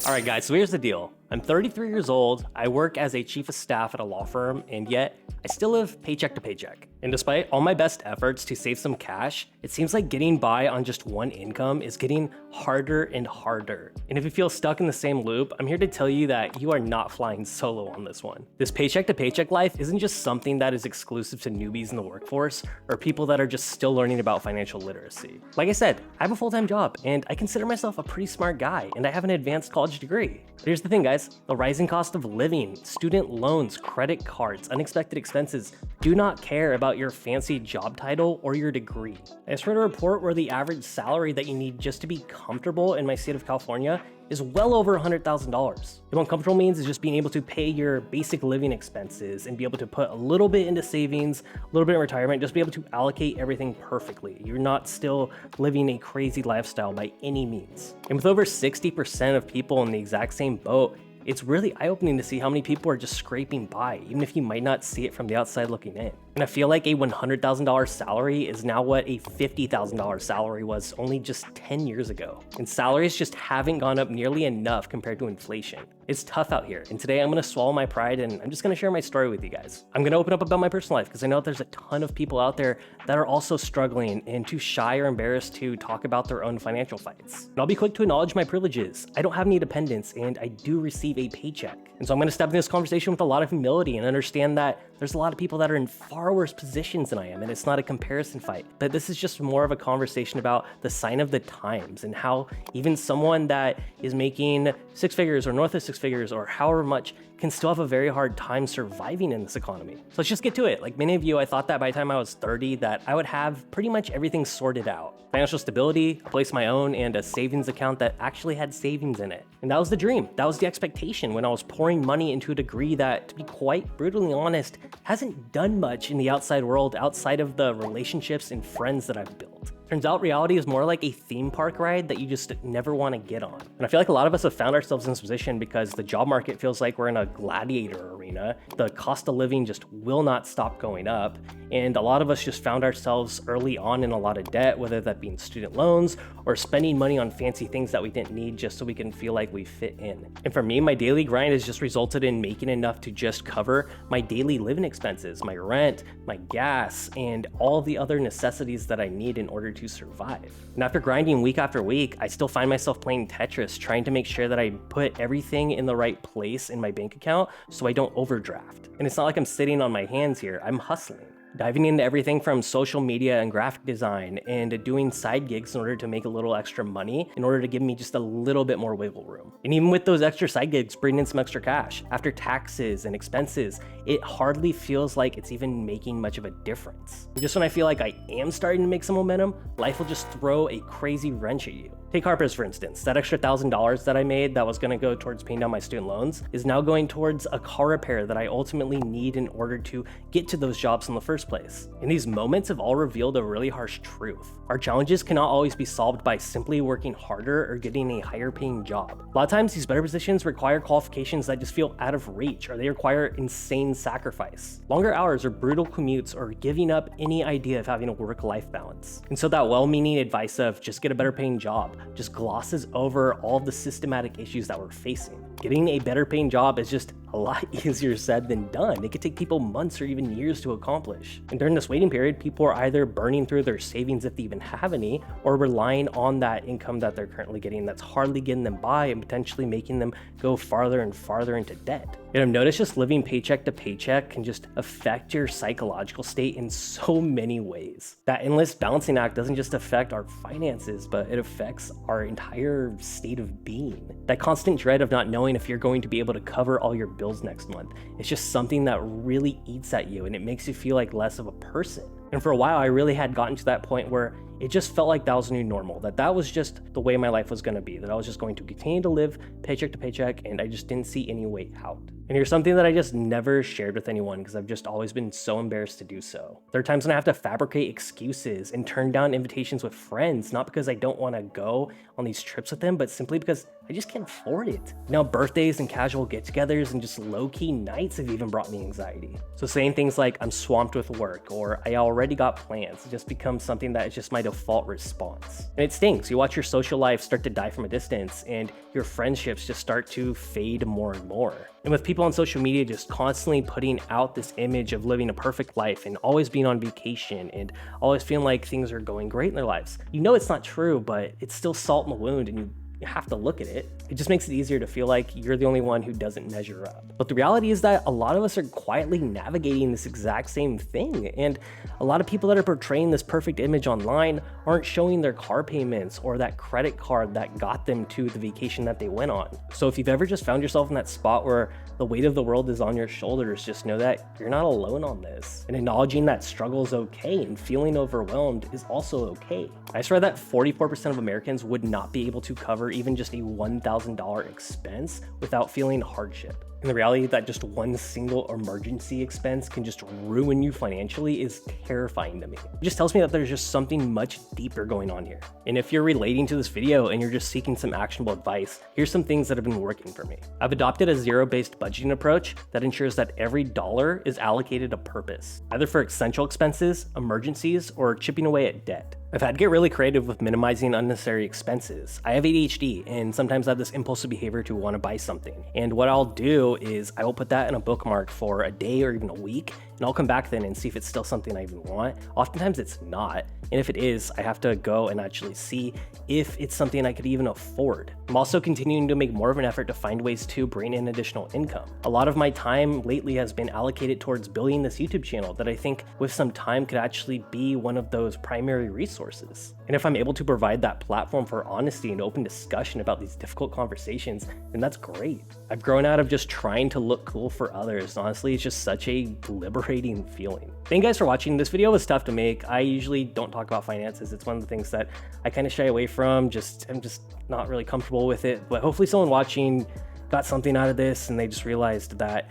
All right, guys, so here's the deal. I'm 33 years old, I work as a chief of staff at a law firm, and yet I still live paycheck to paycheck. And despite all my best efforts to save some cash, it seems like getting by on just one income is getting harder and harder. And if you feel stuck in the same loop, I'm here to tell you that you are not flying solo on this one. This paycheck to paycheck life isn't just something that is exclusive to newbies in the workforce or people that are just still learning about financial literacy. Like I said, I have a full-time job and I consider myself a pretty smart guy and I have an advanced college degree. But here's the thing, guys. The rising cost of living, student loans, credit cards, unexpected expenses do not care about your fancy job title or your degree. I just read a report where the average salary that you need just to be comfortable in my state of California is well over $100,000. And what comfortable means is just being able to pay your basic living expenses and be able to put a little bit into savings, a little bit in retirement, just be able to allocate everything perfectly. You're not still living a crazy lifestyle by any means. And with over 60% of people in the exact same boat, it's really eye-opening to see how many people are just scraping by, even if you might not see it from the outside looking in. And I feel like a $100,000 salary is now what a $50,000 salary was only just 10 years ago. And salaries just haven't gone up nearly enough compared to inflation. It's tough out here, and today I'm gonna swallow my pride and I'm just gonna share my story with you guys. I'm gonna open up about my personal life because I know there's a ton of people out there that are also struggling and too shy or embarrassed to talk about their own financial fights. And I'll be quick to acknowledge my privileges. I don't have any dependents and I do receive a paycheck. And so I'm gonna step into this conversation with a lot of humility and understand that there's a lot of people that are in far worse positions than I am, and it's not a comparison fight. But this is just more of a conversation about the sign of the times and how even someone that is making six figures or north of six figures or however much can still have a very hard time surviving in this economy. So let's just get to it. Like many of you, I thought that by the time I was 30 that I would have pretty much everything sorted out. Financial stability, a place of my own, and a savings account that actually had savings in it. And that was the dream. That was the expectation when I was pouring money into a degree that, to be quite brutally honest, hasn't done much in the outside world outside of the relationships and friends that I've built. Turns out reality is more like a theme park ride that you just never want to get on. And I feel like a lot of us have found ourselves in this position because the job market feels like we're in a gladiator arena. The cost of living just will not stop going up. And a lot of us just found ourselves early on in a lot of debt, whether that be in student loans or spending money on fancy things that we didn't need just so we can feel like we fit in. And for me, my daily grind has just resulted in making enough to just cover my daily living expenses, my rent, my gas, and all the other necessities that I need in order to survive. And after grinding week after week, I still find myself playing Tetris, trying to make sure that I put everything in the right place in my bank account so I don't overdraft. And it's not like I'm sitting on my hands here, I'm hustling. Diving into everything from social media and graphic design and doing side gigs in order to make a little extra money in order to give me just a little bit more wiggle room. And even with those extra side gigs, bringing in some extra cash, after taxes and expenses, it hardly feels like it's even making much of a difference. And just when I feel like I am starting to make some momentum, life will just throw a crazy wrench at you. Take Harper's, for instance. That extra $1,000 that I made that was gonna go towards paying down my student loans is now going towards a car repair that I ultimately need in order to get to those jobs in the first place. And these moments have all revealed a really harsh truth. Our challenges cannot always be solved by simply working harder or getting a higher paying job. A lot of times these better positions require qualifications that just feel out of reach, or they require insane sacrifice. Longer hours or brutal commutes or giving up any idea of having a work-life balance. And so that well-meaning advice of just get a better paying job just glosses over all the systematic issues that we're facing. Getting a better paying job is just a lot easier said than done. It could take people months or even years to accomplish. And during this waiting period, people are either burning through their savings if they even have any, or relying on that income that they're currently getting that's hardly getting them by and potentially making them go farther and farther into debt. And I've noticed just living paycheck to paycheck can just affect your psychological state in so many ways. That endless balancing act doesn't just affect our finances, but it affects our entire state of being. That constant dread of not knowing if you're going to be able to cover all your bills next month. It's just something that really eats at you and it makes you feel like less of a person. And for a while, I really had gotten to that point where it just felt like that was a new normal, that was just the way my life was going to be, that I was just going to continue to live paycheck to paycheck and I just didn't see any way out. And here's something that I just never shared with anyone because I've just always been so embarrassed to do so. There are times when I have to fabricate excuses and turn down invitations with friends, not because I don't want to go on these trips with them, but simply because I just can't afford it. Now, birthdays and casual get-togethers and just low-key nights have even brought me anxiety. So saying things like I'm swamped with work or I already got plans just becomes something that is just my default response. And it stings. You watch your social life start to die from a distance and your friendships just start to fade more and more. And with people on social media just constantly putting out this image of living a perfect life and always being on vacation and always feeling like things are going great in their lives, you know it's not true, but it's still salt in the wound and you have to look at it. It just makes it easier to feel like you're the only one who doesn't measure up. But the reality is that a lot of us are quietly navigating this exact same thing. And a lot of people that are portraying this perfect image online aren't showing their car payments or that credit card that got them to the vacation that they went on. So if you've ever just found yourself in that spot where the weight of the world is on your shoulders, just know that you're not alone on this. And acknowledging that struggle is okay and feeling overwhelmed is also okay. I swear that 44% of Americans would not be able to cover even just a $1,000 expense without feeling hardship. And the reality that just one single emergency expense can just ruin you financially is terrifying to me. It just tells me that there's just something much deeper going on here. And if you're relating to this video and you're just seeking some actionable advice, here's some things that have been working for me. I've adopted a zero-based budgeting approach that ensures that every dollar is allocated a purpose, either for essential expenses, emergencies, or chipping away at debt. I've had to get really creative with minimizing unnecessary expenses. I have ADHD and sometimes I have this impulsive behavior to want to buy something. And what I'll do is I will put that in a bookmark for a day or even a week, and I'll come back then and see if it's still something I even want. Oftentimes it's not. And if it is, I have to go and actually see if it's something I could even afford. I'm also continuing to make more of an effort to find ways to bring in additional income. A lot of my time lately has been allocated towards building this YouTube channel that I think with some time could actually be one of those primary resources. And if I'm able to provide that platform for honesty and open discussion about these difficult conversations, then that's great. I've grown out of just trying to look cool for others. Honestly, it's just such a liberating feeling. Thank you guys for watching. This video was tough to make. I usually don't talk about finances. It's one of the things that I kind of shy away from. I'm just not really comfortable with it. But hopefully someone watching got something out of this and they just realized that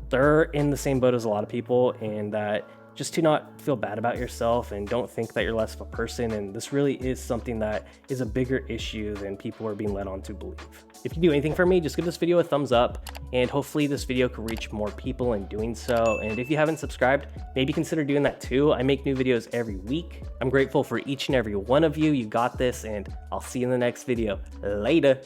they're in the same boat as a lot of people, and that just to not feel bad about yourself and don't think that you're less of a person. And this really is something that is a bigger issue than people are being led on to believe. If you do anything for me, just give this video a thumbs up, and hopefully this video can reach more people in doing so. And if you haven't subscribed, maybe consider doing that too. I make new videos every week. I'm grateful for each and every one of you. You got this, and I'll see you in the next video. Later.